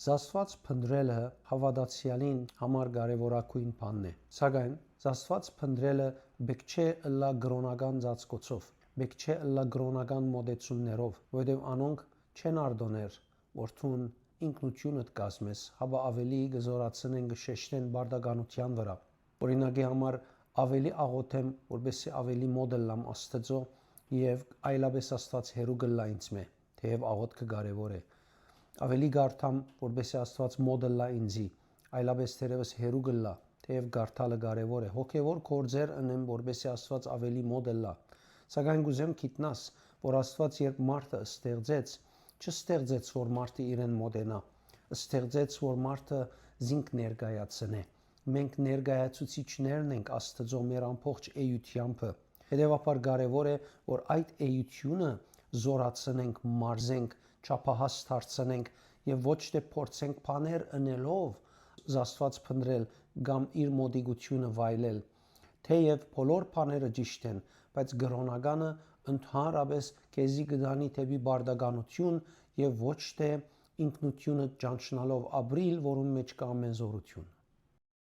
Զաստված փնտրելը հավատացյալին համար կարևորագույն բանն է, սակայն զաստված փնտրելը բեք չէ ըլլա գրոնական ծածկոցով, բեք չէ ըլլա գրոնական մոտեցումներով, որովհետև անոնք չեն արտոներ, որ թուն ինքնությունդ կազմես, հաբա ավելի գզորացնեն գշեշտեն բարդականության վրա։ Օրինակի համար ավելի աղոթեմ, որպեսզի ավելի մոտ լամ Աստծո եւ այլապես Աստված հերու գլա ինձ մե, թեև աղոթքը կարևոր է։ Ավելի գարթամ, որպեսզի Աստված մոտ լա ինձի, այլապես թերևս հերու գլա, թեև գարթալը կարևոր է։ Հոգևոր գործեր ընեմ, որպեսզի Աստված ավելի մոտ լա։ Սակայն գուզեմ գիտնաս, որ Աստված երբ մարդը ստեղծեց, չստեղծեց, որ մարդը իրեն մոտենա, ստեղծեց, որ մարդը զինք ներկայացնե։ Մենք ներկայացուցիչներն ենք Աստծո մեր ամբողջ էությամբ։ Հետևաբար կարևոր է, որ այդ էությունը զորացնենք, մարզենք, չափահաս դարձնենք եւ ոչ թե փորձենք բաներ ընելով զաստված փնտրել կամ իր մոդիգությունը վայելել։ Թեև բոլոր բաները ճիշտ են, բայց գրոնականը ընդհանրապես քեզի կդանի դեպի բարդականություն եւ ոչ թե ինքնությունը ճանչնալով ապրիլ, որում մեջ կա ամեն զորություն։